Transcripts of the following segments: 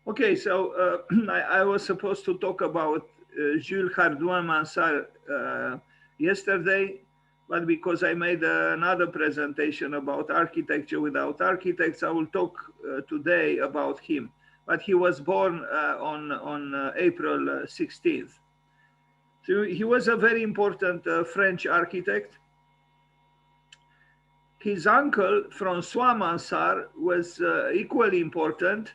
Okay, so I was supposed to talk about Jules Hardouin-Mansart yesterday, but because I made another presentation about architecture without architects, I will talk today about him. But he was born on April 16th. So he was a very important French architect. His uncle, François Mansart, was equally important.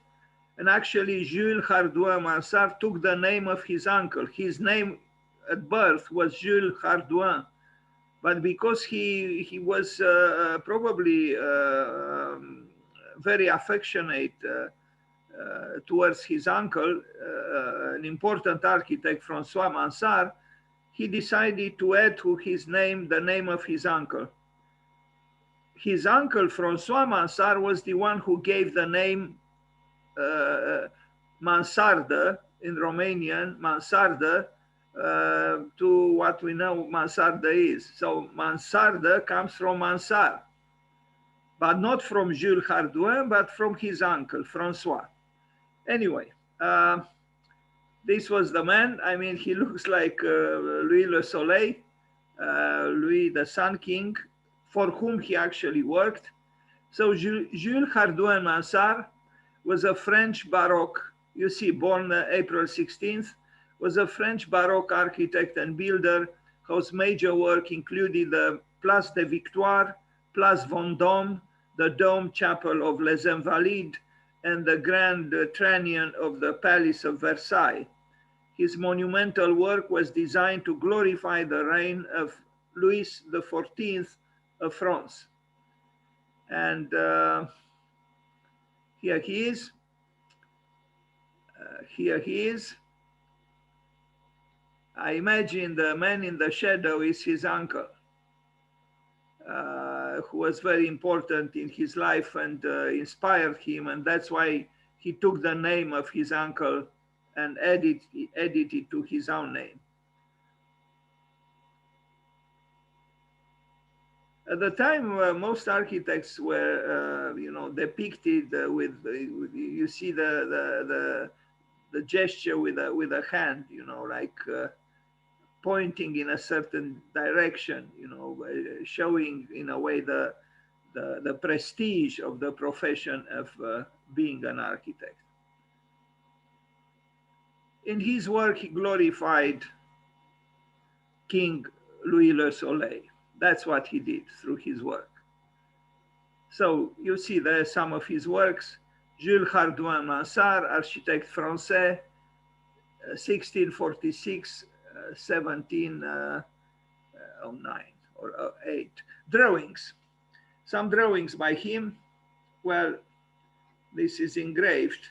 And actually, Jules Hardouin-Mansart took the name of his uncle. His name at birth was Jules Hardouin. But because he was probably very affectionate towards his uncle, an important architect, François Mansart, he decided to add to his name the name of his uncle. His uncle, François Mansart, was the one who gave the name Mansardă in Romanian, Mansardă, to what we know Mansardă is. So Mansardă comes from Mansart, but not from Jules Hardouin, but from his uncle, François. Anyway, this was the man. I mean, he looks like Louis Le Soleil, Louis the Sun King, for whom he actually worked. So Jules Hardouin-Mansart was a French Baroque, you see, born April 16th, was a French Baroque architect and builder whose major work included the Place de Victoire, Place Vendôme, the Dome Chapel of Les Invalides, and the Grand Tranion of the Palace of Versailles. His monumental work was designed to glorify the reign of Louis XIV of France. And here he is. Here he is. I imagine the man in the shadow is his uncle, who was very important in his life and inspired him. And that's why he took the name of his uncle and added it to his own name. At the time, most architects were, depicted with you see the gesture with a hand, like pointing in a certain direction, showing in a way the prestige of the profession of being an architect. In his work, he glorified King Louis Le Soleil. That's what he did through his work. So you see there some of his works. Jules Hardouin-Mansart, architect français, 1646, 1709 or 8. Drawings. Some drawings by him. Well, this is engraved,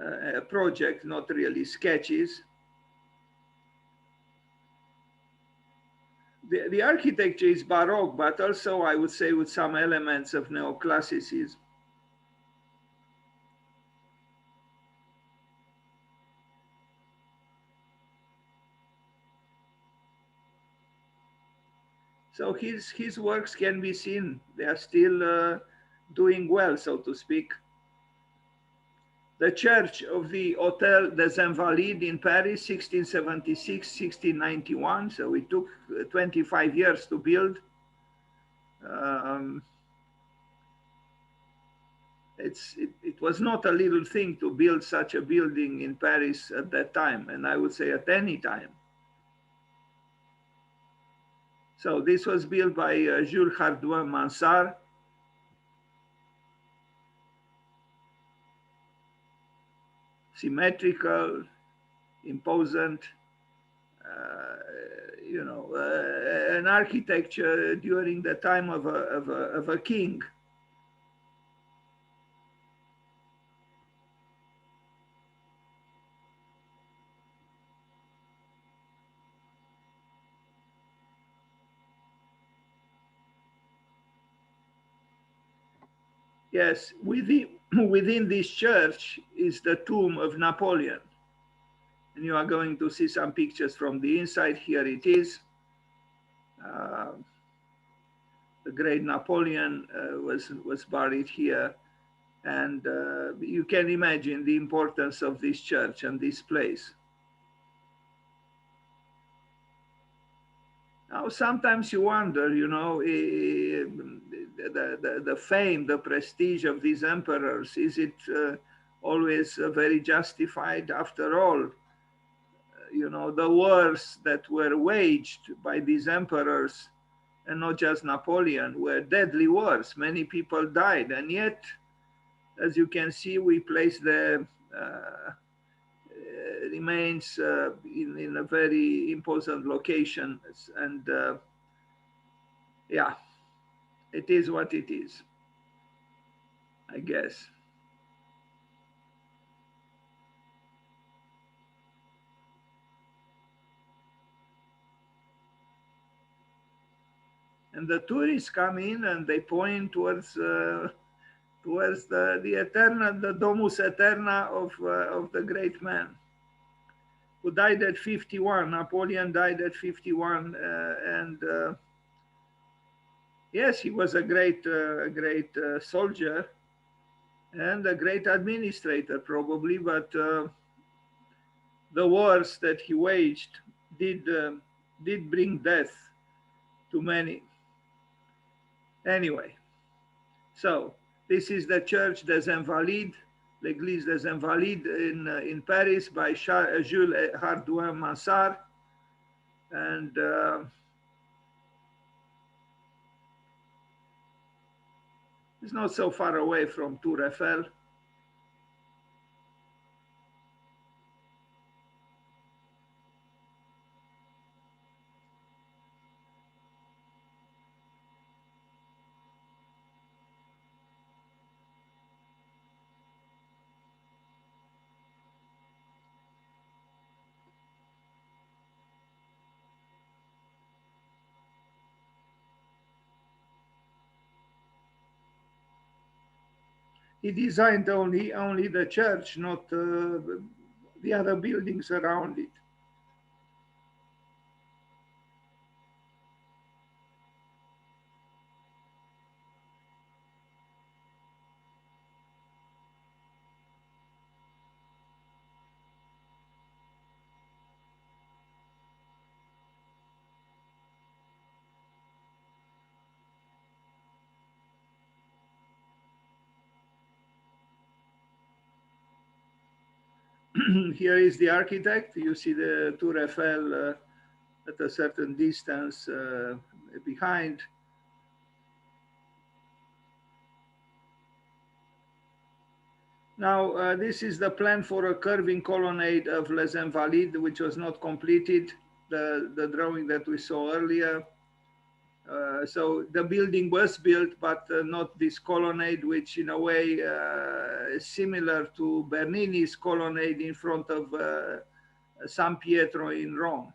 a project, not really sketches. The architecture is Baroque, but also I would say with some elements of neoclassicism. So his works can be seen. They are still doing well, so to speak. The church of the Hôtel des Invalides in Paris, 1676-1691. So it took 25 years to build. It was not a little thing to build such a building in Paris at that time, and I would say at any time. So this was built by Jules Hardouin-Mansart. Symmetrical, imposant, an architecture during the time of a king. Yes, within this church is the tomb of Napoleon. And you are going to see some pictures from the inside. Here it is. The great Napoleon was buried here. And you can imagine the importance of this church and this place. Now, sometimes you wonder, you know, the fame, the prestige of these emperors, is it always very justified after all? You know, the wars that were waged by these emperors, and not just Napoleon, were deadly wars. Many people died, and yet, as you can see, we place the remains in a very important location, and yeah, it is what it is, I guess. And the tourists come in and they point towards the Eterna, the Domus Eterna of the great man who died at 51. Napoleon died at 51, and yes, he was a great soldier and a great administrator probably, but the wars that he waged did bring death to many. Anyway, so this is the Church des Invalides, l'Église des Invalides in Paris by Jules Hardouin-Mansart. And it's not so far away from Tour Eiffel. He designed only the church, not the other buildings around it. Here is the architect. You see the Tour Eiffel at a certain distance behind. Now, this is the plan for a curving colonnade of Les Invalides, which was not completed, the drawing that we saw earlier. So the building was built, but not this colonnade, which in a way is similar to Bernini's colonnade in front of San Pietro in Rome.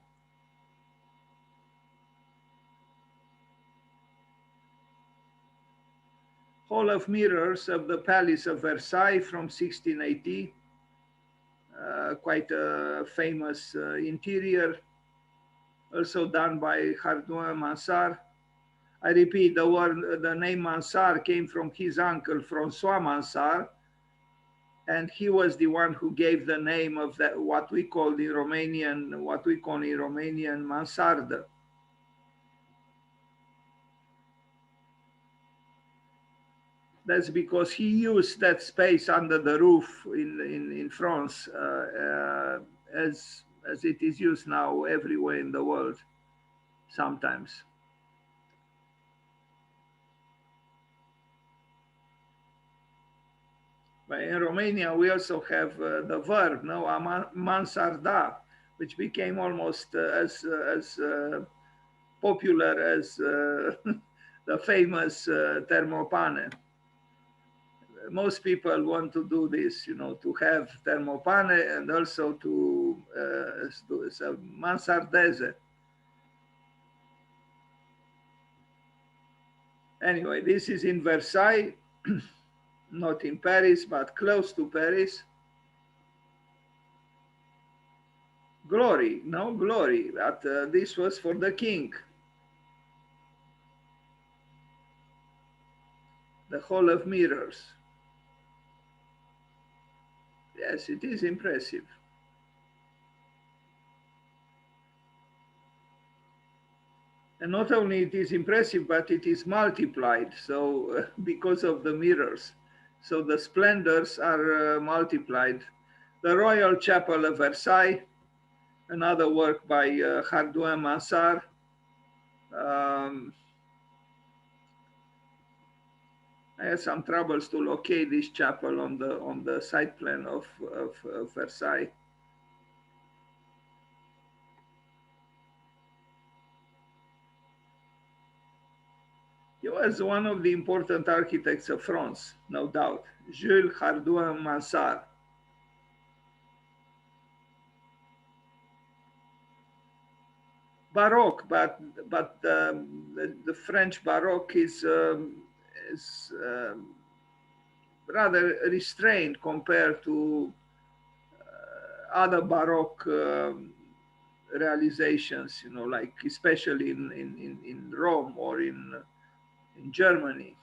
Hall of Mirrors of the Palace of Versailles from 1680. Quite a famous interior, also done by Hardouin-Mansart. I repeat, the name Mansart came from his uncle, François Mansart, and he was the one who gave the name of that, what we call in Romanian Mansarde. That's because he used that space under the roof in France as it is used now everywhere in the world, sometimes. But in Romania, we also have the verb, no, mansarda, which became almost as popular as the famous thermopane. Most people want to do this, you know, to have thermopane and also to mansardeze. Anyway, this is in Versailles, not in Paris, but close to Paris. Glory, no glory, but this was for the king. The Hall of Mirrors. Yes, it is impressive. And not only it is impressive, but it is multiplied. So because of the mirrors, so the splendors are multiplied. The Royal Chapel of Versailles, another work by Hardouin-Mansart. I had some troubles to locate this chapel on the site plan of Versailles. He was one of the important architects of France, no doubt, Jules Hardouin-Mansart. Baroque, but the French Baroque is rather restrained compared to other Baroque realizations, you know, like especially in Rome or in Germany.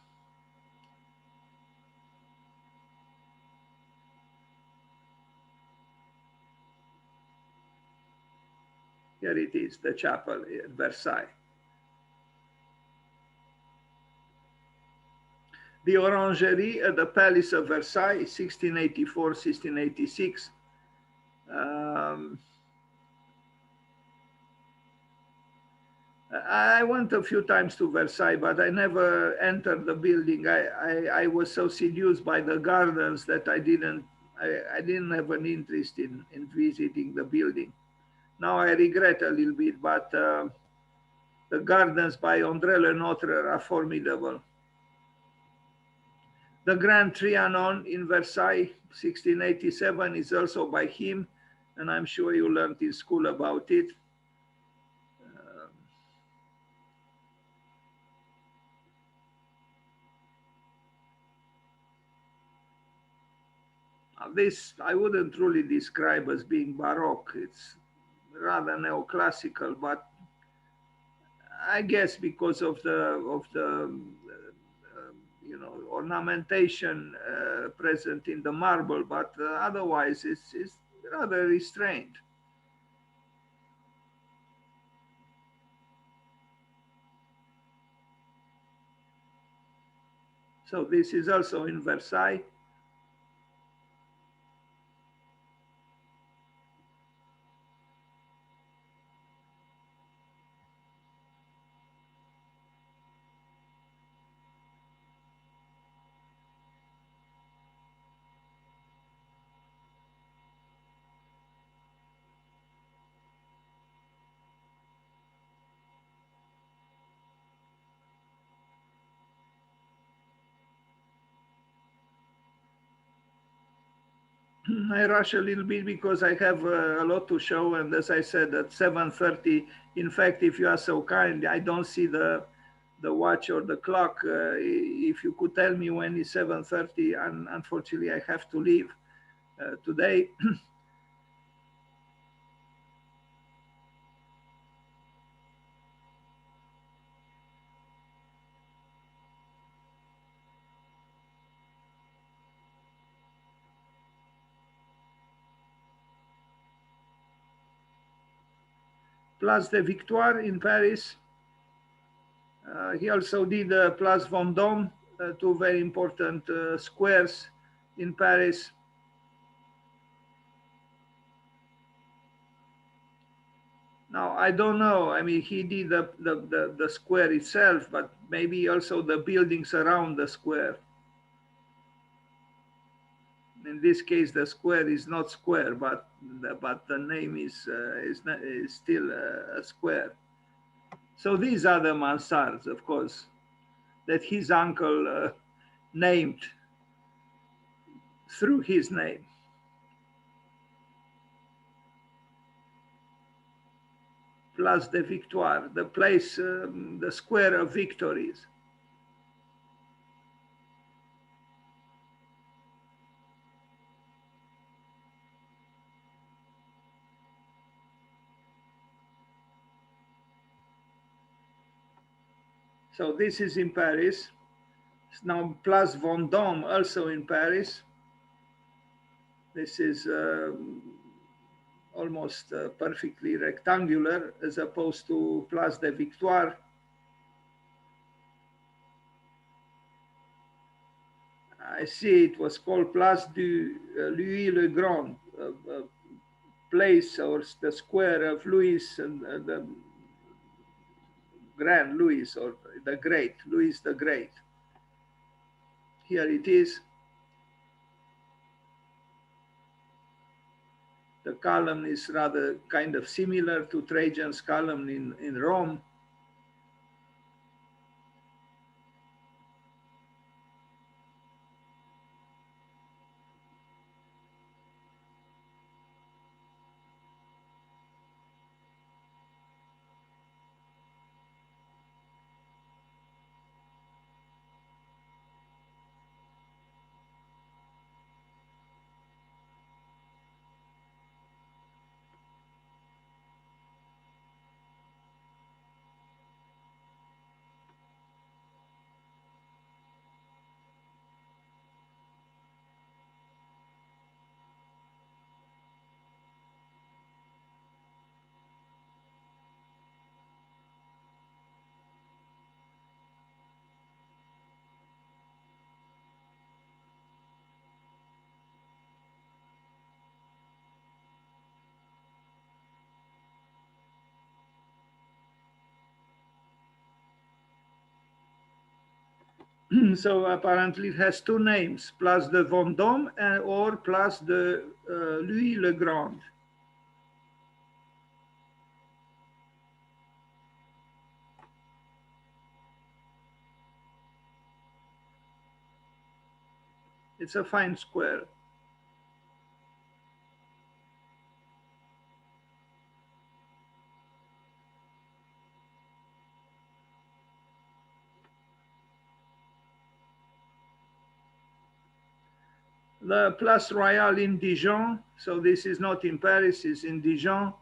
Here it is, the chapel at Versailles. The Orangerie at the Palace of Versailles, 1684, 1686. I went a few times to Versailles, but I never entered the building. I was so seduced by the gardens that I didn't have an interest in visiting the building. Now I regret a little bit, but the gardens by André Le Notre are formidable. The Grand Trianon in Versailles, 1687, is also by him, and I'm sure you learned in school about it. This I wouldn't truly describe as being Baroque. It's rather neoclassical, but I guess because of the you know, ornamentation present in the marble, but otherwise it's rather restrained. So this is also in Versailles. I rush a little bit because I have a lot to show, and as I said, at 7:30. In fact, if you are so kind, I don't see the watch or the clock. If you could tell me when it's 7:30, and unfortunately I have to leave today. Place de Victoire in Paris. He also did Place Vendôme, two very important squares in Paris. Now, I don't know. I mean, he did the square itself, but maybe also the buildings around the square. In this case, the square is not square, but the name is still a square. So these are the mansards, of course, that his uncle named through his name. Place de Victoire, the place, the square of victories. So this is in Paris. Now Place Vendôme, also in Paris. This is almost perfectly rectangular as opposed to Place de Victoire. I see it was called Place du Louis le Grand, place or the square of Louis and the Grand Louis, or the Great, Louis the Great. Here it is. The column is rather kind of similar to Trajan's column in Rome. So apparently it has two names, Place de Vendôme or Place de Louis le Grand. It's a fine square. The Place Royale in Dijon, so this is not in Paris, it's in Dijon.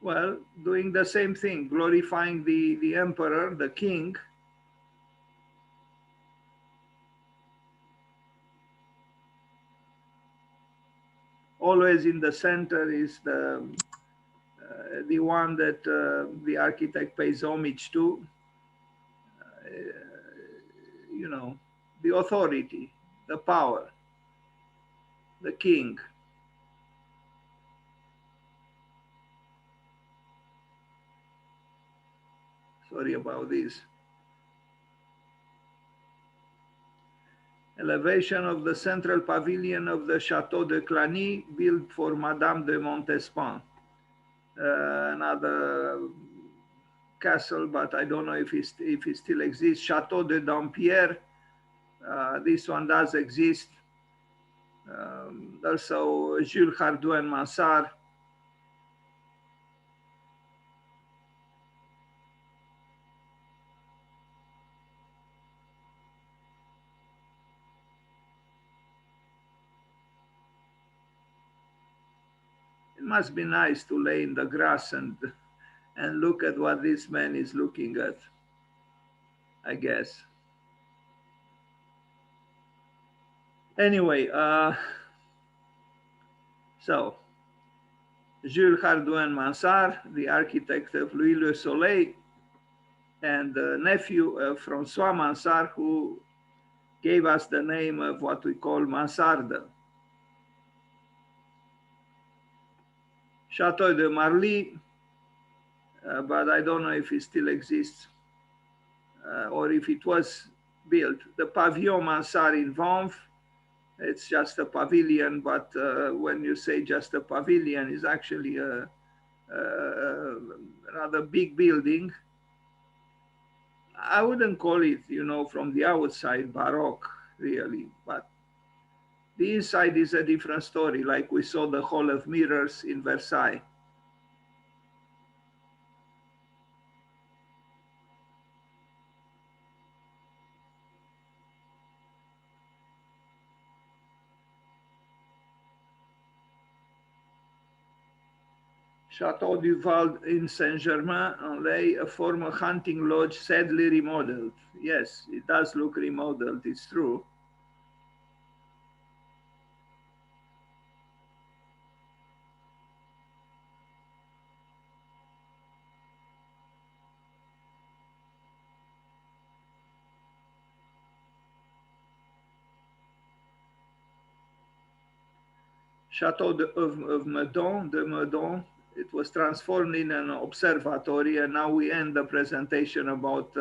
Well, doing the same thing, glorifying the emperor, the king. Always in the center is the one that the architect pays homage to. You know, the authority, the power, the king. Sorry about this. Elevation of the central pavilion of the Château de Clagny, built for Madame de Montespan. Another castle, but I don't know if it still exists. Chateau de Dampierre. This one does exist. Also, Jules Hardouin-Mansart. It must be nice to lay in the grass and look at what this man is looking at, I guess. Anyway, so Jules Hardouin-Mansart, the architect of Louis Le Soleil, and the nephew of François Mansart, who gave us the name of what we call Mansarde. Château de Marly, but I don't know if it still exists or if it was built. The pavilion Mansart in Vanves, it's just a pavilion, but when you say just a pavilion, it's actually a rather big building. I wouldn't call it, you know, from the outside Baroque, really, but the inside is a different story, like we saw the Hall of Mirrors in Versailles. Chateau du Val in Saint Germain en Laye, a former hunting lodge, sadly remodeled. Yes, it does look remodeled, it's true. of Meudon, de Meudon. It was transformed in an observatory, and now we end the presentation about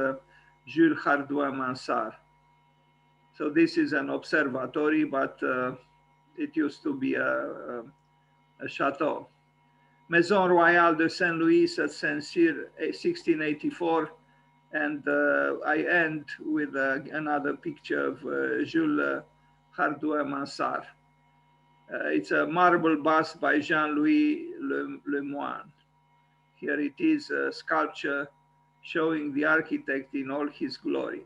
Jules Hardouin-Mansart. So this is an observatory, but it used to be a chateau. Maison royale de Saint-Louis at Saint Cyr, 1684. And I end with another picture of Jules Hardouin-Mansart. It's a marble bust by Jean-Louis Lemoyne. Here it is, a sculpture showing the architect in all his glory.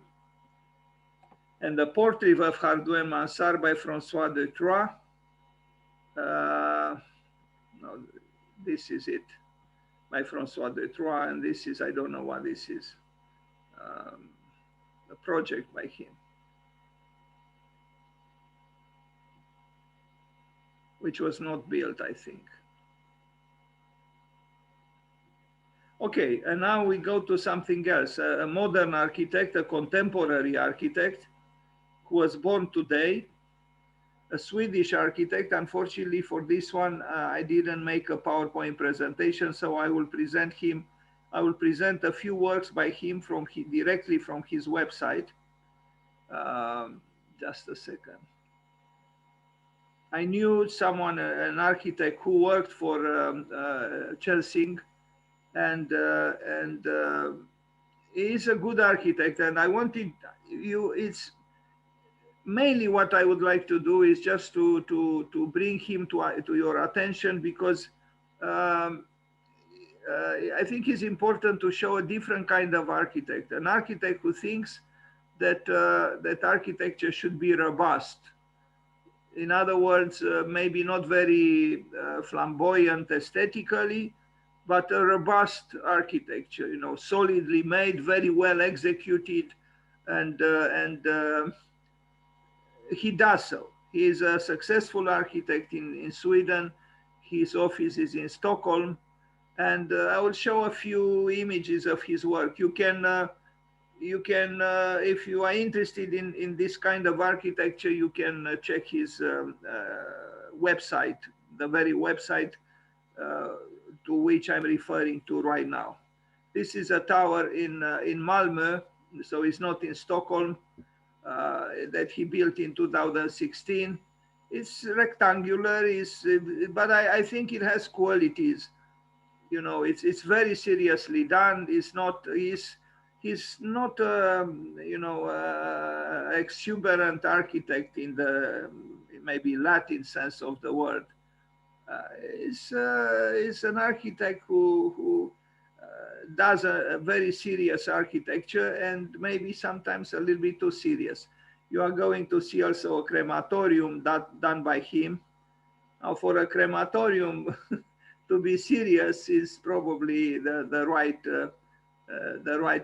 And the portrait of Hardouin-Mansart by François de Troyes. No, this is it, by François de Troyes, and this is, I don't know what this is, a project by him, which was not built, I think. Okay, and now we go to something else, a modern architect, a contemporary architect who was born today, a Swedish architect. Unfortunately for this one, I didn't make a PowerPoint presentation, so I will present him. I will present a few works by him directly from his website. Just a second. I knew someone, an architect who worked for Celsing, and he's a good architect. And I wanted you, it's mainly what I would like to do is just to bring him to your attention, because I think it's important to show a different kind of architect, an architect who thinks that, that architecture should be robust. In other words, maybe not very flamboyant aesthetically, but a robust architecture, you know, solidly made, very well executed, and he does so. He is a successful architect in Sweden. His office is in Stockholm. And I will show a few images of his work. You can, if you are interested in this kind of architecture, you can check his website, the very website to which I'm referring to right now. This is a tower in Malmö, so it's not in Stockholm, that he built in 2016. It's rectangular, but I think it has qualities. You know, it's very seriously done. It's not, he's not, you know, exuberant architect in the maybe Latin sense of the word. Is an architect who does a very serious architecture, and maybe sometimes a little bit too serious. You are going to see also a crematorium done by him. Now, for a crematorium to be serious is probably the right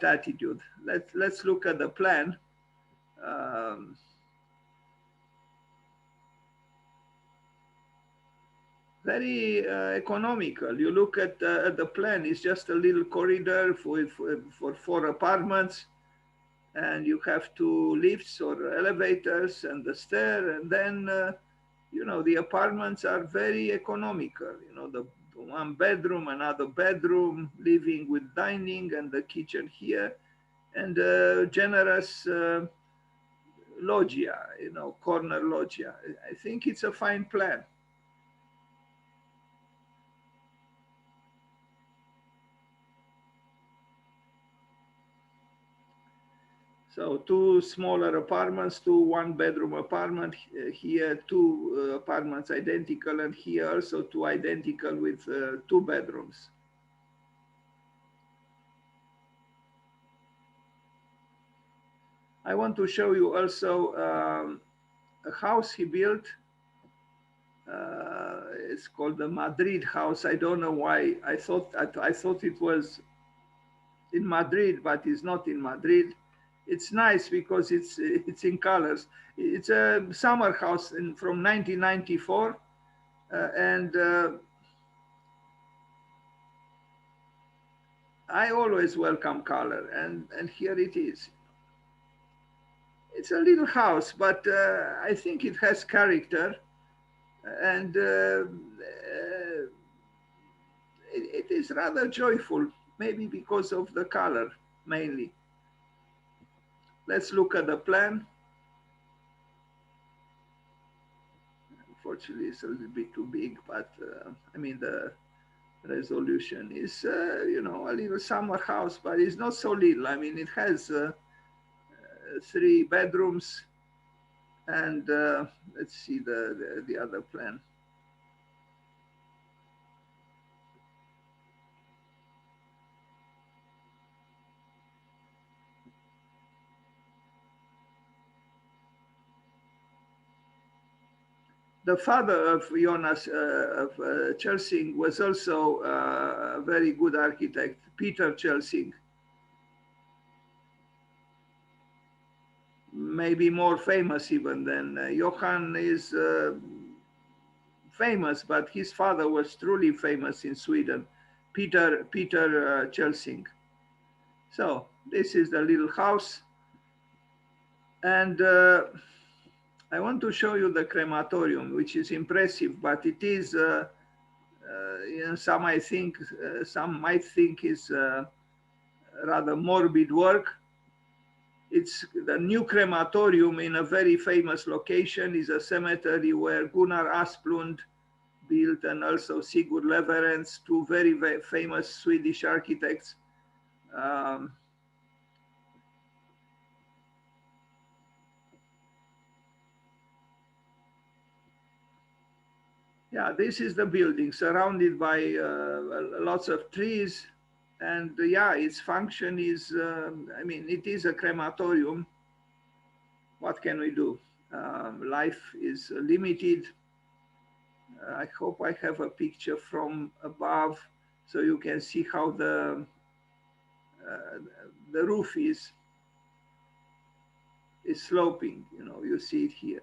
attitude. Let's look at the plan. Very economical. You look at the plan, it's just a little corridor for 4 apartments, and you have 2 lifts or elevators and the stair, and then you know, the apartments are very economical. You know, the 1 bedroom, another bedroom, living with dining, and the kitchen here, and generous loggia, you know, corner loggia. I think it's a fine plan. So 2 smaller apartments, 2 1-bedroom apartment here, 2 apartments identical, and here also 2 identical with 2 bedrooms. I want to show you also a house he built. It's called the Madrid house. I don't know why. I thought it was in Madrid, but it's not in Madrid. It's nice because it's in colors. It's a summer house from 1994, and I always welcome color, and here it is. It's a little house, but I think it has character. And it is rather joyful, maybe because of the color mainly. Let's look at the plan. Unfortunately, it's a little bit too big, but I mean, the resolution is, you know, a little summer house, but it's not so little. I mean, it has 3 bedrooms, and let's see the other plan. The father of Jonas of Celsing was also a very good architect, Peter Celsing. Maybe more famous even than Johann is famous, but his father was truly famous in Sweden, Peter Celsing. So this is the little house, and I want to show you the crematorium, which is impressive, but it is, you know, some might think is rather morbid work. It's the new crematorium in a very famous location, is a cemetery where Gunnar Asplund built, and also Sigurd Leverens, 2 very, very famous Swedish architects. Yeah, this is the building surrounded by lots of trees. And yeah, its function is, I mean, it is a crematorium. What can we do? Life is limited. I hope I have a picture from above so you can see how the roof is sloping. You know, you see it here.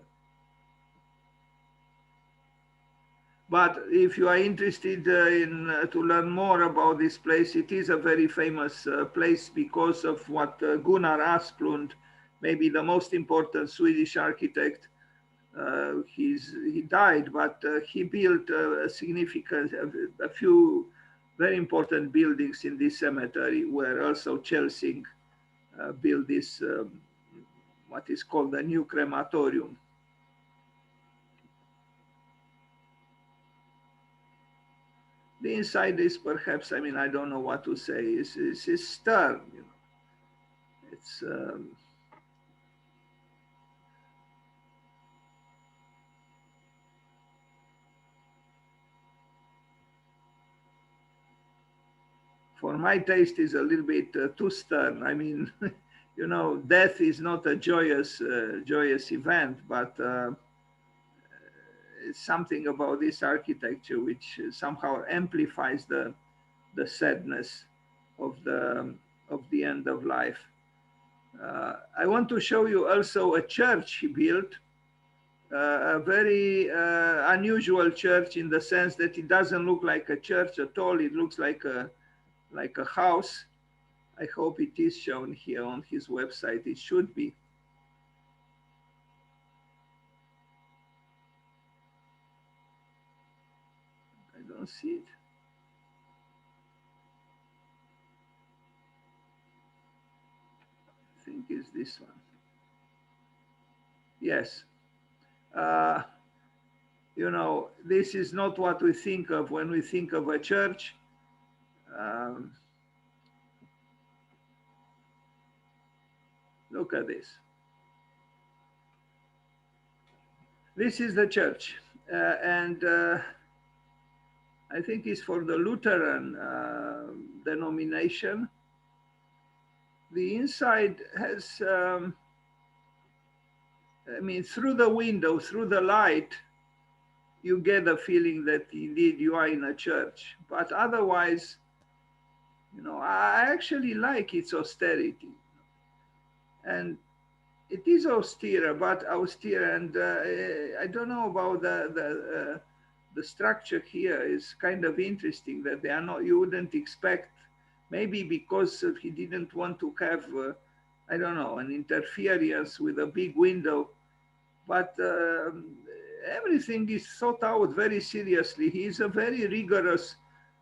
But if you are interested in to learn more about this place, it is a very famous place because of what Gunnar Asplund, maybe the most important Swedish architect. He died, but he built a few very important buildings in this cemetery, where also Celsing built this, what is called the new crematorium. The inside is perhaps, I mean, I don't know what to say. It's stern, you know. It's for my taste is a little bit too stern. I mean, you know, death is not a joyous event, but it's something about this architecture which somehow amplifies the sadness of the end of life. I want to show you also a church he built, a very unusual church in the sense that it doesn't look like a church at all. It looks like a house. I hope it is shown here on his website. It should be. I don't see it. I think it's this one. Yes. You know, this is not what we think of when we think of a church. Look at this. This is the church, and I think it's for the Lutheran denomination. The inside has, I mean, through the window, through the light, you get the feeling that indeed you are in a church. But otherwise, you know, I actually like its austerity. And it is austere, but austere. And I don't know about the structure here is kind of interesting that they are not, you wouldn't expect, maybe because he didn't want to have, I don't know, an interference with a big window. But everything is thought out very seriously. He is a very rigorous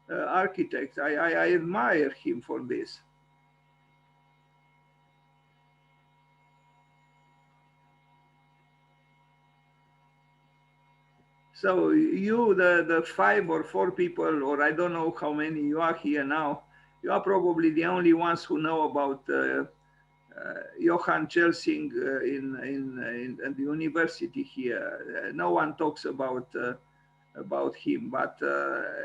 architect. I admire him for this. So you, the 5 or 4 people, or I don't know how many you are here now, you are probably the only ones who know about Johann Celsing in the university here. No one talks about him, but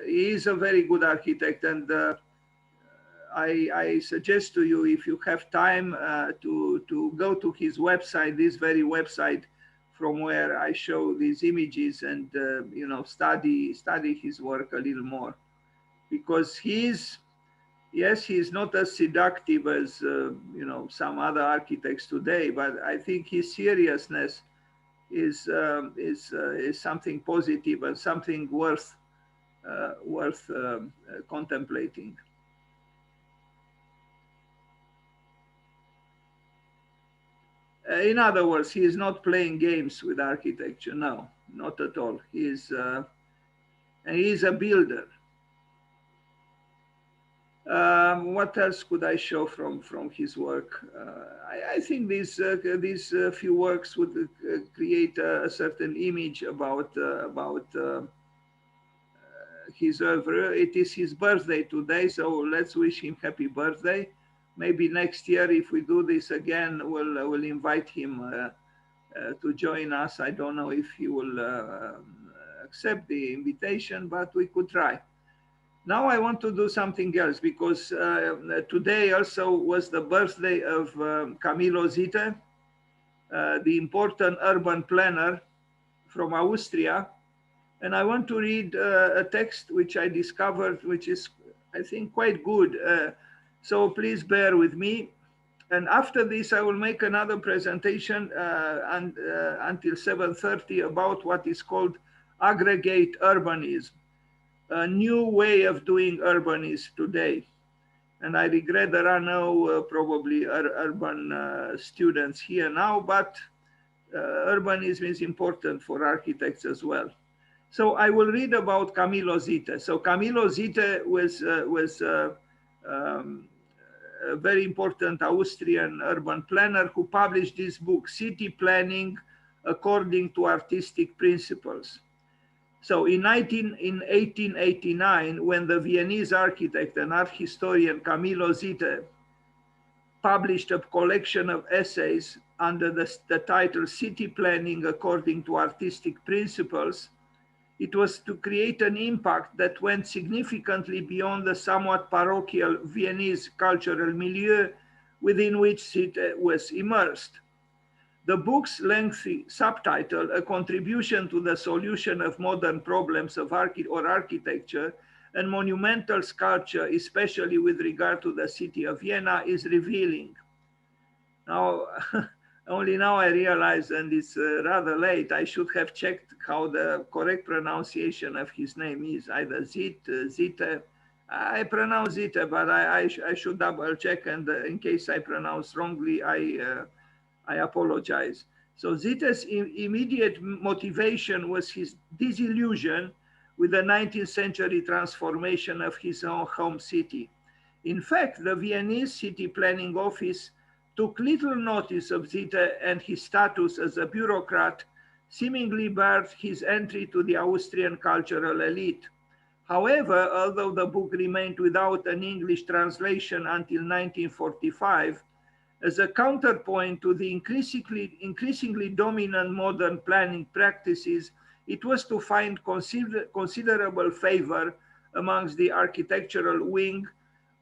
he is a very good architect, and I suggest to you, if you have time, to go to his website, this very website, from where I show these images, and you know, study his work a little more, because he's not as seductive as you know, some other architects today, but I think his seriousness is something positive and something worth contemplating. In other words, he is not playing games with architecture. No, not at all. He is a builder. What else could I show from his work? I think these few works would create a certain image about his oeuvre. It is his birthday today, so let's wish him happy birthday. Maybe next year, if we do this again, we'll invite him to join us. I don't know if he will accept the invitation, but we could try. Now I want to do something else, because today also was the birthday of Camillo Sitte, the important urban planner from Austria. And I want to read a text which I discovered, which is, I think, quite good. So please bear with me. And after this, I will make another presentation until 7:30 about what is called aggregate urbanism, a new way of doing urbanism today. And I regret there are no probably urban students here now, but urbanism is important for architects as well. So I will read about Camillo Sitte. So Camillo Sitte was a very important Austrian urban planner who published this book, City Planning According to Artistic Principles. So in 1889, when the Viennese architect and art historian Camillo Sitte published a collection of essays under the title City Planning According to Artistic Principles, it was to create an impact that went significantly beyond the somewhat parochial Viennese cultural milieu within which Sitte was immersed. The book's lengthy subtitle, A Contribution to the Solution of Modern Problems of Architecture and Monumental Sculpture, especially with regard to the city of Vienna, is revealing. Now, only now I realize, and it's rather late, I should have checked how the correct pronunciation of his name is, either Sitte. I pronounce Sitte, but I should double check, and in case I pronounce wrongly, I apologize. So Sitte's immediate motivation was his disillusion with the 19th century transformation of his own home city. In fact, the Viennese city planning office took little notice of Sitte and his status as a bureaucrat, seemingly barred his entry to the Austrian cultural elite. However, although the book remained without an English translation until 1945, as a counterpoint to the increasingly dominant modern planning practices, it was to find considerable favor amongst the architectural wing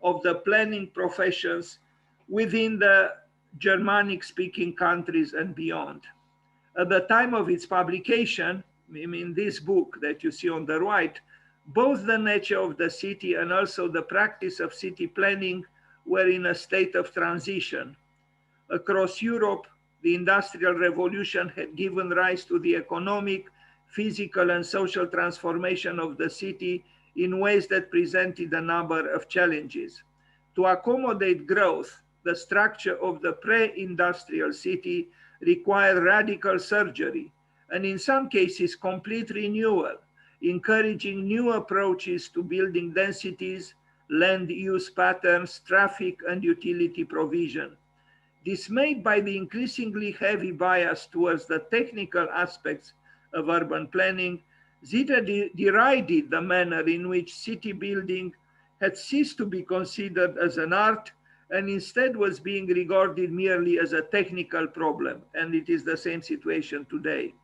of the planning professions within the Germanic-speaking countries and beyond. At the time of its publication, in this book that you see on the right, both the nature of the city and also the practice of city planning were in a state of transition. Across Europe, the Industrial Revolution had given rise to the economic, physical, and social transformation of the city in ways that presented a number of challenges. To accommodate growth, the structure of the pre-industrial city required radical surgery, and in some cases complete renewal, encouraging new approaches to building densities, land use patterns, traffic and utility provision. Dismayed by the increasingly heavy bias towards the technical aspects of urban planning, Zita derided the manner in which city building had ceased to be considered as an art and instead was being regarded merely as a technical problem, and it is the same situation today.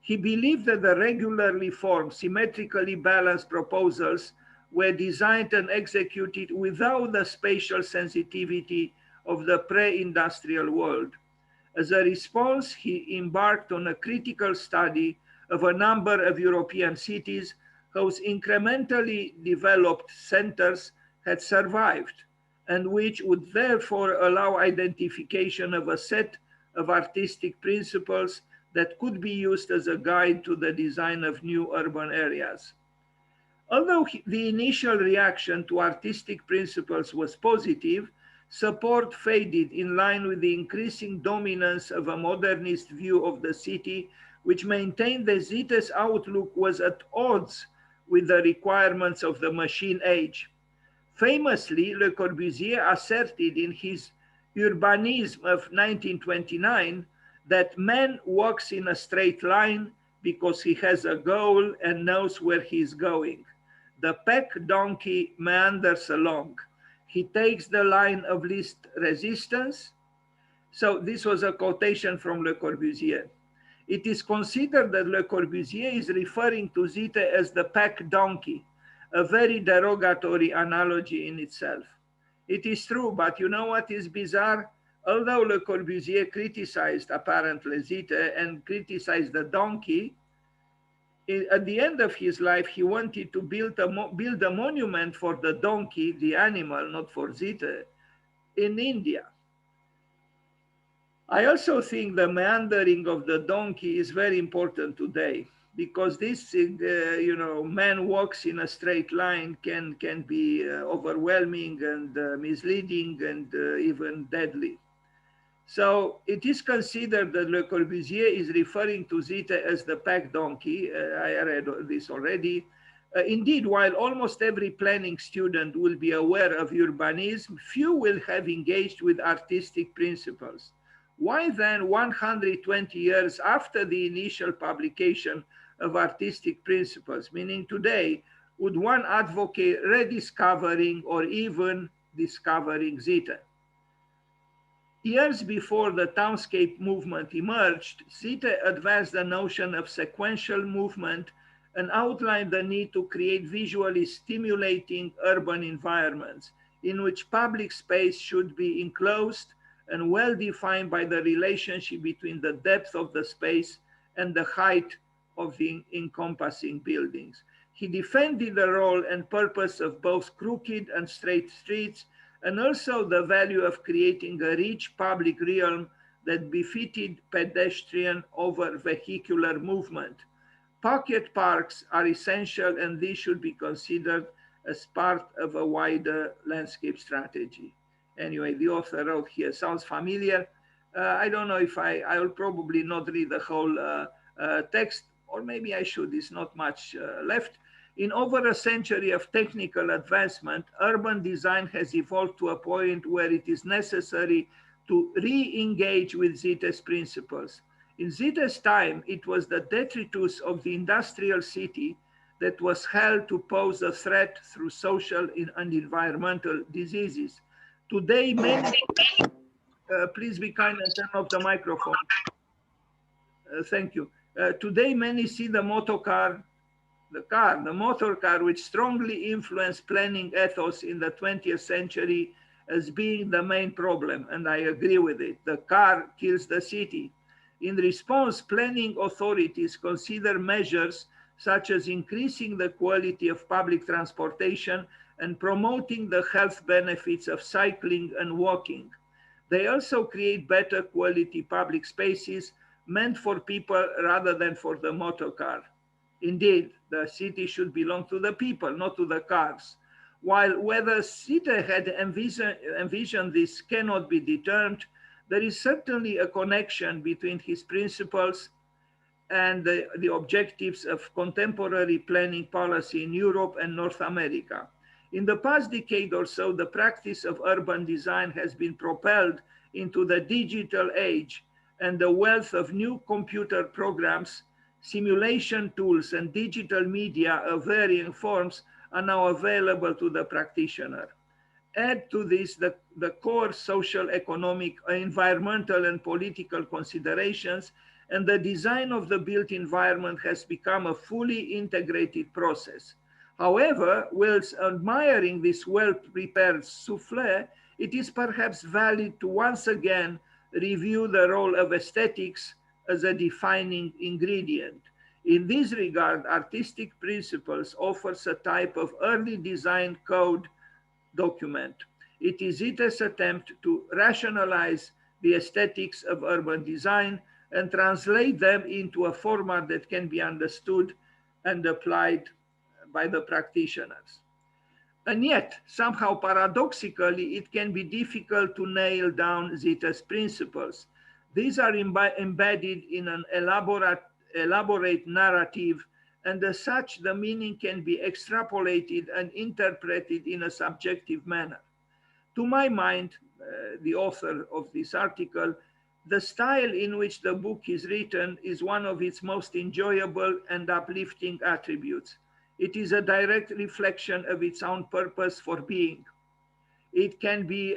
He believed that the regularly formed, symmetrically balanced proposals were designed and executed without the spatial sensitivity of the pre-industrial world. As a response, he embarked on a critical study of a number of European cities whose incrementally developed centers had survived and which would therefore allow identification of a set of artistic principles that could be used as a guide to the design of new urban areas. Although the initial reaction to artistic principles was positive, support faded in line with the increasing dominance of a modernist view of the city, which maintained that Zita's outlook was at odds with the requirements of the machine age. Famously, Le Corbusier asserted in his Urbanism of 1929 that man walks in a straight line because he has a goal and knows where he is going. The pack donkey meanders along. He takes the line of least resistance. So this was a quotation from Le Corbusier. It is considered that Le Corbusier is referring to Zita as the pack donkey, a very derogatory analogy in itself. It is true, but you know what is bizarre? Although Le Corbusier criticized apparently Zita and criticized the donkey, at the end of his life, he wanted to build a monument for the donkey, the animal, not for Zita, in India. I also think the meandering of the donkey is very important today because this, man walks in a straight line can be overwhelming and misleading and even deadly. So it is considered that Le Corbusier is referring to Zita as the pack donkey. I read this already. Indeed, while almost every planning student will be aware of urbanism, few will have engaged with artistic principles. Why then, 120 years after the initial publication of artistic principles, meaning today, would one advocate rediscovering or even discovering Zita? Years before the townscape movement emerged, Zita advanced the notion of sequential movement and outlined the need to create visually stimulating urban environments in which public space should be enclosed and well defined by the relationship between the depth of the space and the height of the encompassing buildings. He defended the role and purpose of both crooked and straight streets, and also the value of creating a rich public realm that befitted pedestrian over vehicular movement. Pocket parks are essential, and these should be considered as part of a wider landscape strategy. Anyway, the author wrote here, sounds familiar. I don't know if I will probably not read the whole text, or maybe I should, there's not much left. In over a century of technical advancement, urban design has evolved to a point where it is necessary to re-engage with Zita's principles. In Zita's time, it was the detritus of the industrial city that was held to pose a threat through social and environmental diseases. Today, many, please be kind and turn off the microphone. Thank you. Today, many see the motor car, which strongly influenced planning ethos in the 20th century as being the main problem, and I agree with it. The car kills the city. In response, planning authorities consider measures such as increasing the quality of public transportation and promoting the health benefits of cycling and walking. They also create better quality public spaces meant for people rather than for the motor car. Indeed, the city should belong to the people, not to the cars. While whether Zita had envisioned this cannot be determined, there is certainly a connection between his principles and the objectives of contemporary planning policy in Europe and North America. In the past decade or so, the practice of urban design has been propelled into the digital age, and the wealth of new computer programs, simulation tools, and digital media of varying forms are now available to the practitioner. Add to this the core social, economic, environmental, and political considerations, and the design of the built environment has become a fully integrated process. However, whilst admiring this well-prepared souffle, it is perhaps valid to once again review the role of aesthetics as a defining ingredient. In this regard, artistic principles offers a type of early design code document. It is its attempt to rationalize the aesthetics of urban design and translate them into a format that can be understood and applied by the practitioners. And yet, somehow paradoxically, it can be difficult to nail down Zita's principles. These are embedded in an elaborate narrative, and as such, the meaning can be extrapolated and interpreted in a subjective manner. To my mind, the author of this article, the style in which the book is written is one of its most enjoyable and uplifting attributes. It is a direct reflection of its own purpose for being. It can be,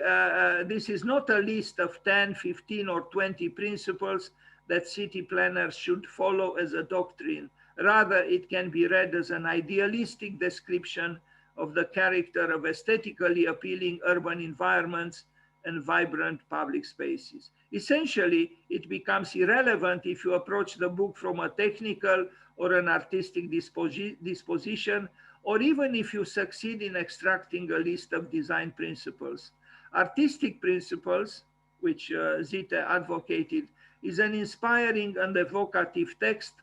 this is not a list of 10, 15, or 20 principles that city planners should follow as a doctrine. Rather, it can be read as an idealistic description of the character of aesthetically appealing urban environments and vibrant public spaces. Essentially, it becomes irrelevant if you approach the book from a technical or an artistic disposition, or even if you succeed in extracting a list of design principles. Artistic principles, which Zita advocated, is an inspiring and evocative text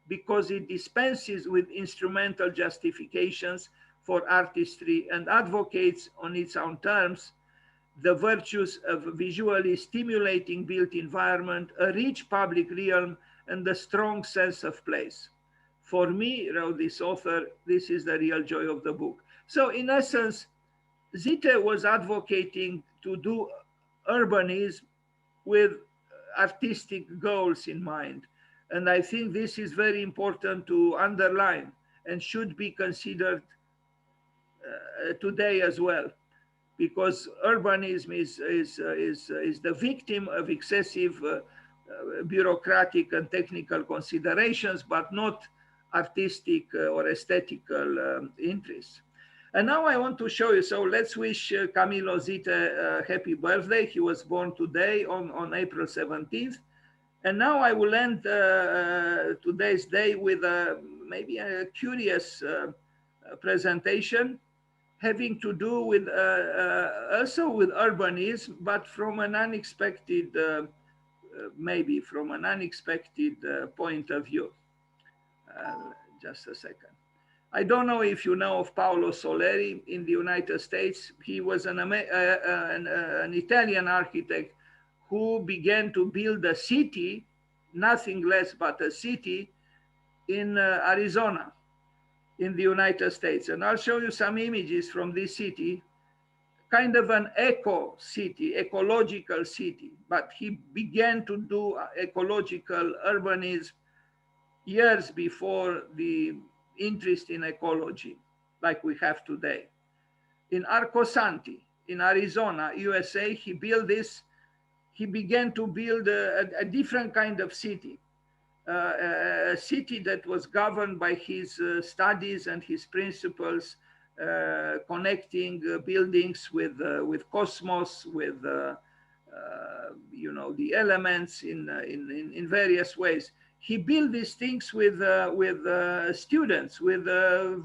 because it dispenses with instrumental justifications for artistry and advocates on its own terms the virtues of visually stimulating built environment, a rich public realm, and a strong sense of place. For me, wrote this author, this is the real joy of the book. So in essence, Zita was advocating to do urbanism with artistic goals in mind. And I think this is very important to underline and should be considered today as well, because urbanism is the victim of excessive bureaucratic and technical considerations, but not artistic or aesthetical interests. And now I want to show you, so let's wish Camilo Zita a happy birthday. He was born today on April 17th. And now I will end today's day with maybe a curious presentation having to do with also with urbanism, but from an unexpected, maybe from an unexpected point of view. Just a second. I don't know if you know of Paolo Soleri in the United States. He was an Italian architect who began to build a city, nothing less but a city in Arizona, in the United States. And I'll show you some images from this city, kind of an eco city, ecological city. But he began to do ecological urbanism years before the interest in ecology like we have today. In Arco Santi, in Arizona, USA, he built this. He began to build a different kind of city, a city that was governed by his studies and his principles, connecting buildings with cosmos, with you know, the elements in various ways. He built these things with students, with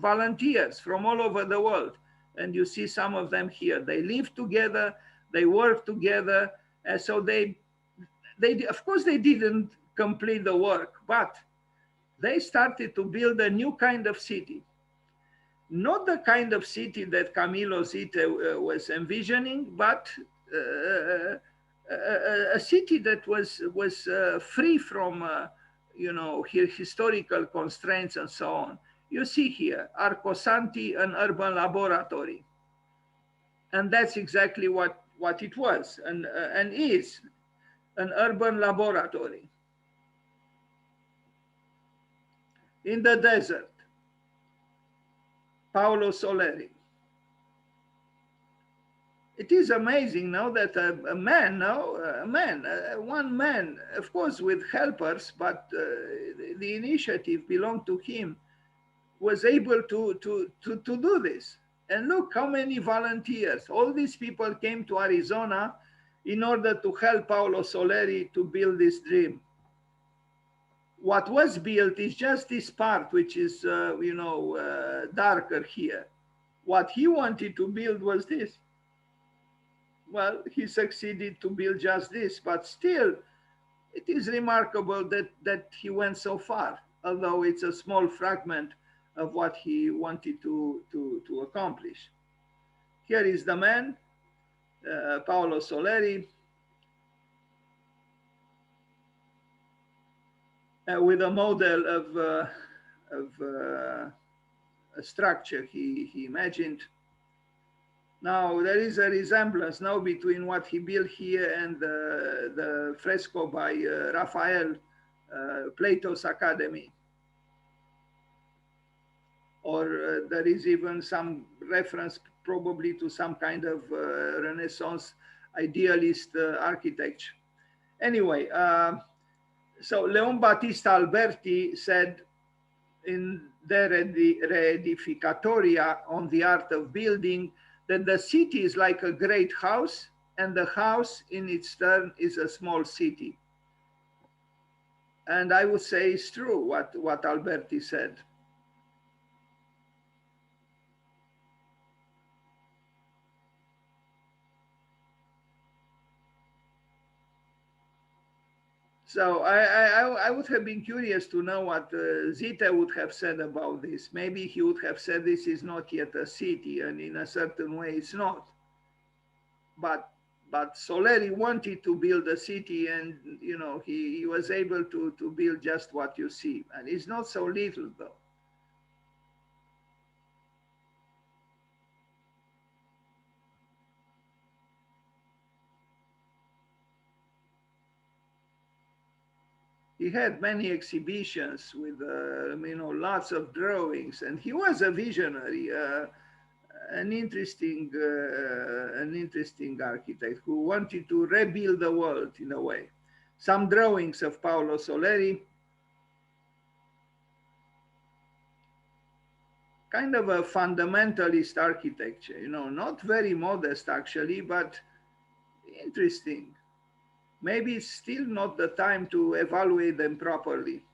volunteers from all over the world, and you see some of them here. They live together, they work together, and so they of course they didn't complete the work, but they started to build a new kind of city. Not the kind of city that Camilo Zita was envisioning, but a city that was free from you know, historical constraints and so on. You see here, Arcosanti, an urban laboratory. And that's exactly what it was and is, an urban laboratory. In the desert, Paolo Soleri. It is amazing now that one man, of course with helpers, but the initiative belonged to him, was able to do this. And look how many volunteers. All these people came to Arizona in order to help Paolo Soleri to build this dream. What was built is just this part, which is, darker here. What he wanted to build was this. Well, he succeeded to build just this, but still, it is remarkable that he went so far, although it's a small fragment of what he wanted to accomplish. Here is the man, Paolo Soleri, with a model of a structure he imagined. Now, there is a resemblance now between what he built here and the fresco by Raphael, Plato's Academy. Or there is even some reference probably to some kind of Renaissance idealist architecture. Anyway, so Leon Battista Alberti said in their Reedificatoria on the art of building that the city is like a great house and the house in its turn is a small city. And I would say it's true what Alberti said. So I would have been curious to know what Zita would have said about this. Maybe he would have said this is not yet a city, and in a certain way it's not. But Soleri wanted to build a city, and you know he was able to build just what you see, and it's not so little though. He had many exhibitions with lots of drawings, and he was a visionary, an interesting architect who wanted to rebuild the world in a way. Some drawings of Paolo Soleri, kind of a fundamentalist architecture, you know, not very modest actually, but interesting. Maybe it's still not the time to evaluate them properly.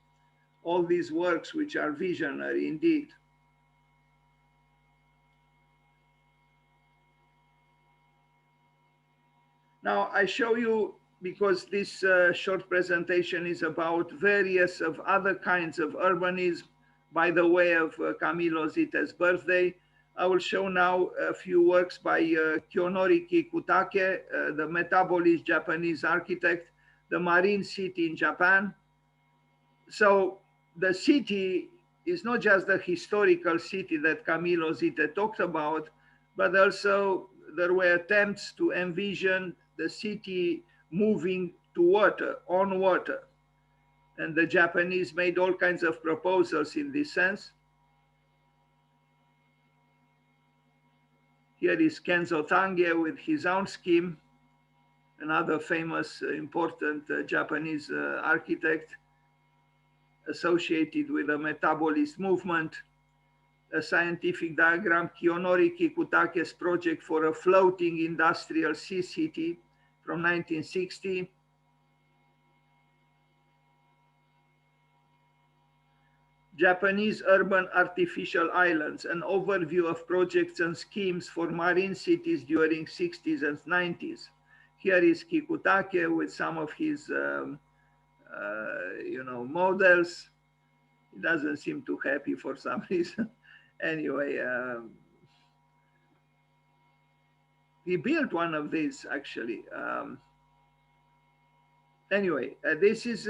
All these works which are visionary indeed. Now I show you, because this short presentation is about various of other kinds of urbanism by the way of Camillo Zita's birthday. I will show now a few works by Kiyonori Kikutake, the metabolist Japanese architect, the marine city in Japan. So the city is not just the historical city that Camillo Zita talked about, but also there were attempts to envision the city moving to water, on water. And the Japanese made all kinds of proposals in this sense. Here is Kenzo Tange with his own scheme, another famous, important Japanese architect associated with the metabolist movement. A scientific diagram, Kiyonori Kikutake's project for a floating industrial sea city from 1960. Japanese urban artificial islands, an overview of projects and schemes for marine cities during 60s and 90s. Here is Kikutake with some of his models. He doesn't seem too happy for some reason. Anyway, he built one of these actually. anyway, this is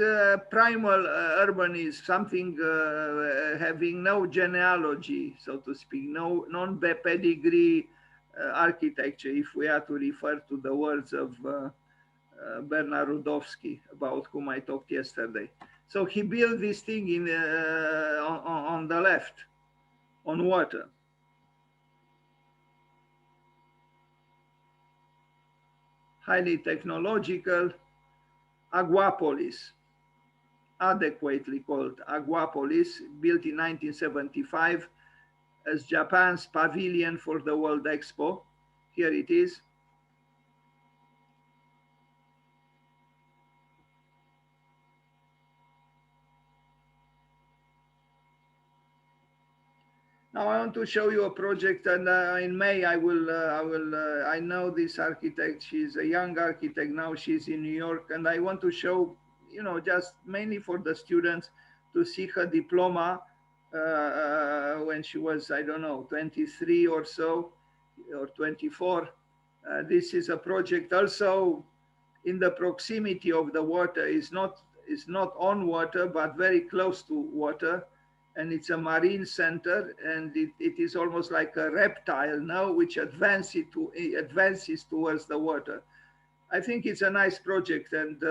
primal urbanism, something having no genealogy, so to speak, no non-pedigree architecture, if we are to refer to the words of Bernard Rudowski, about whom I talked yesterday. So he built this thing in on the left, on water. Highly technological, aquapolis, adequately called aquapolis, built in 1975 as Japan's pavilion for the World Expo. Here it is. Now I want to show you a project, and in May I know this architect. She's a young architect now. She's in New York, and I want to show, you know, just mainly for the students to see her diploma when she was, I don't know, 23 or so, or 24. This is a project also in the proximity of the water. Is not on water, but very close to water. And it's a marine center, and it is almost like a reptile now, which advances towards the water. I think it's a nice project, and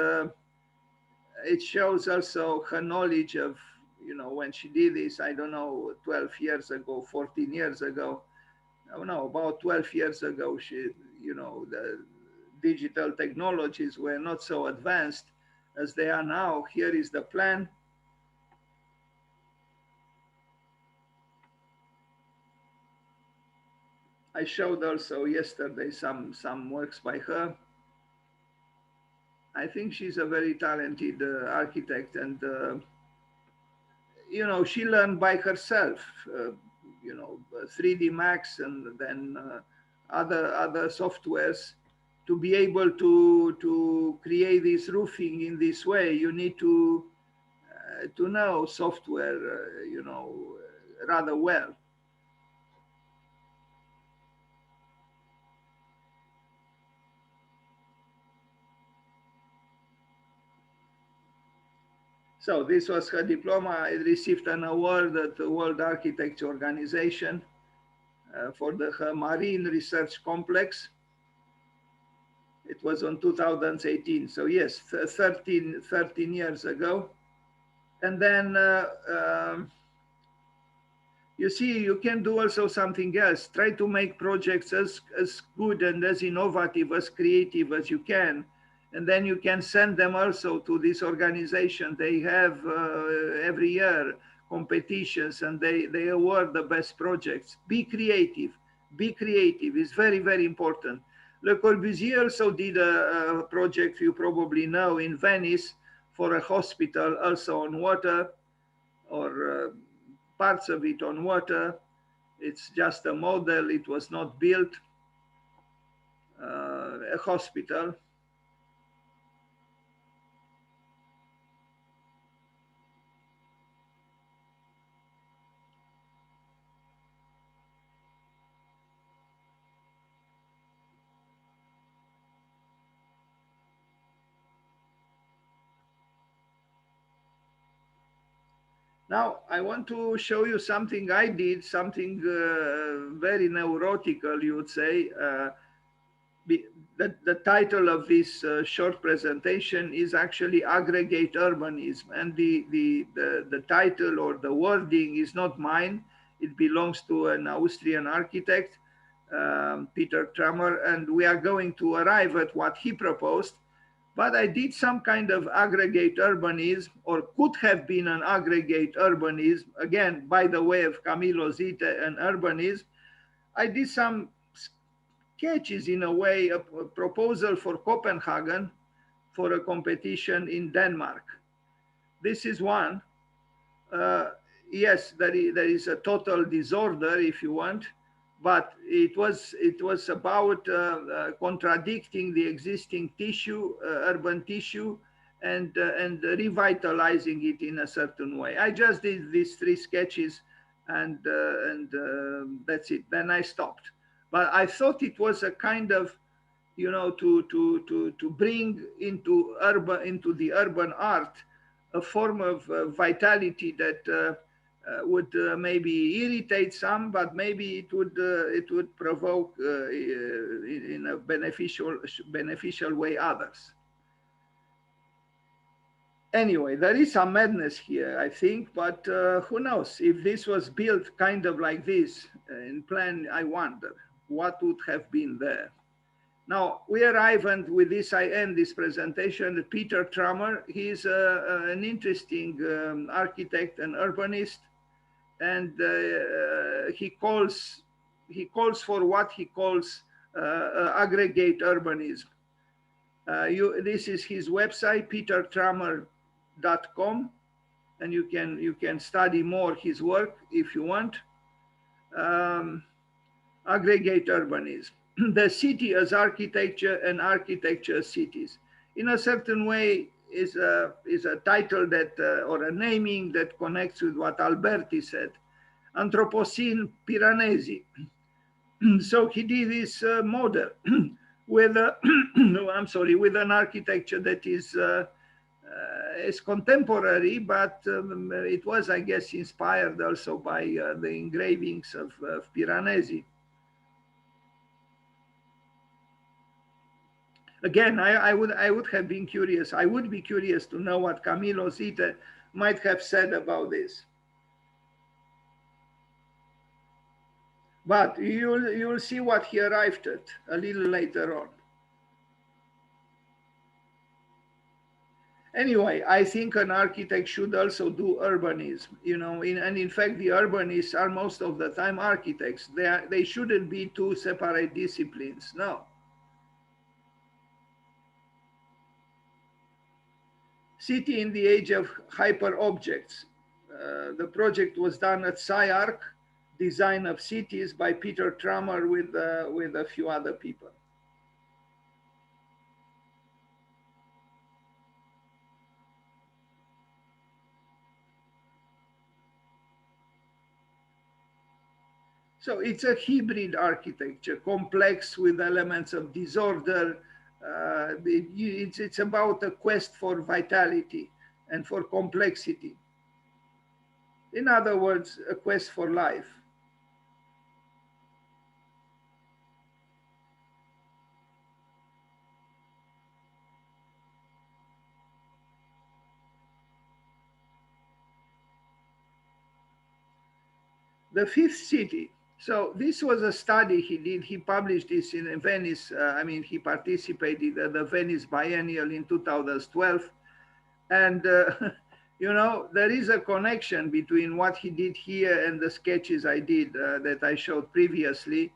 it shows also her knowledge of, you know, when she did this, I don't know, 12 years ago, 14 years ago, no, about 12 years ago, she, you know, the digital technologies were not so advanced as they are now. Here is the plan. I showed also yesterday some works by her. I think she's a very talented architect, and you know, she learned by herself. You know, 3D Max, and then other softwares. To be able to create this roofing in this way, you need to know software, you know, rather well. So this was her diploma. I received an award at the World Architecture Organization for her marine research complex. It was on 2018. So yes, 13 years ago. And then you see, you can do also something else. Try to make projects as good and as innovative, as creative as you can. And then you can send them also to this organization. They have every year competitions, and they award the best projects. Be creative. Be creative. It's very, very important. Le Corbusier also did a project you probably know in Venice for a hospital, also on water, or parts of it on water. It's just a model. It was not built. A hospital. Now, I want to show you something I did, something very neurotical, you would say. The title of this short presentation is actually Aggregate Urbanism. And the title or the wording is not mine. It belongs to an Austrian architect, Peter Trammer, and we are going to arrive at what he proposed. But I did some kind of aggregate urbanism, or could have been an aggregate urbanism, again, by the way of Camillo Zite and urbanism. I did some sketches, in a way, a proposal for Copenhagen for a competition in Denmark. This is one. Yes, there is a total disorder, if you want, but it was about contradicting the existing tissue, urban tissue, and revitalizing it in a certain way. I just did these 3 sketches, and that's it. Then I stopped. But I thought it was a kind of, you know, to bring into the urban art a form of vitality that would maybe irritate some, but maybe it would provoke in a beneficial way others. Anyway, there is some madness here, I think, but who knows? If this was built kind of like this in plan, I wonder what would have been there. Now, we arrive, and with this I end this presentation. Peter Trummer, he's an interesting architect and urbanist, and he calls for what he calls aggregate urbanism. This is his website, petertrummer.com, and you can study more his work if you want. Aggregate urbanism, the city as architecture and architecture as cities. In a certain way, is a title that or a naming that connects with what Alberti said, Anthropocene Piranesi. So he did this model with with an architecture that is contemporary, but it was, I guess, inspired also by the engravings of Piranesi. Again, I would have been curious. I would be curious to know what Camillo Zita might have said about this. But you'll see what he arrived at a little later on. Anyway, I think an architect should also do urbanism, you know, and in fact, the urbanists are most of the time architects. They shouldn't be two separate disciplines, no. City in the age of hyper objects. The project was done at SciArc, Design of Cities by Peter Trummer with a few other people. So it's a hybrid architecture, complex with elements of disorder. It's about a quest for vitality and for complexity. In other words, a quest for life. The fifth city. So this was a study he did. He published this in Venice. I mean, he participated at the Venice Biennial in 2012. And, you know, there is a connection between what he did here and the sketches I did that I showed previously.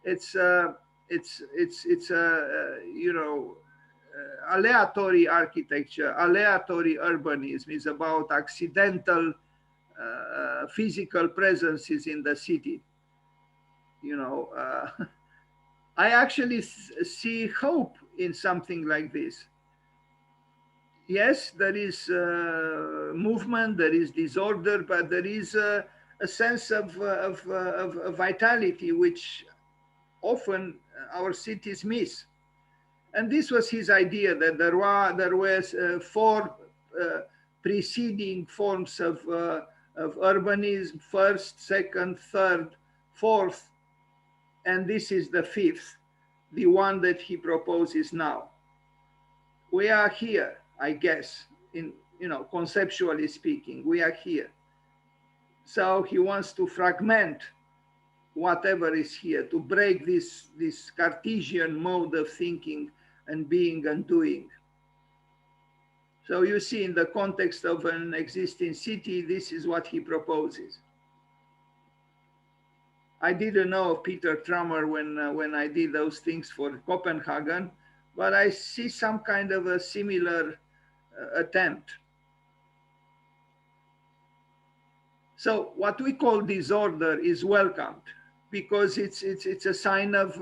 It's you know, aleatory architecture, aleatory urbanism is about accidental physical presences in the city. You know, I actually see hope in something like this. Yes, there is movement, there is disorder, but there is a sense of vitality, which often our cities miss. And this was his idea, that there was four preceding forms of urbanism: first, second, third, fourth, and this is the fifth, the one that he proposes now. We are here, I guess, in, you know, conceptually speaking, we are here. So he wants to fragment whatever is here, to break this Cartesian mode of thinking and being and doing. So you see, in the context of an existing city, this is what he proposes. I didn't know of Peter Trummer when I did those things for Copenhagen, but I see some kind of a similar attempt. So what we call disorder is welcomed, because it's a sign of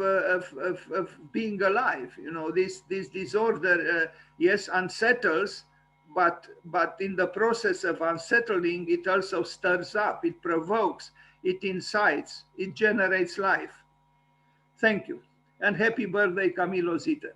being alive. You know, this disorder, yes, unsettles, but in the process of unsettling, it also stirs up, it provokes, it incites, it generates life. Thank you. and happy birthday, Camilo Zita.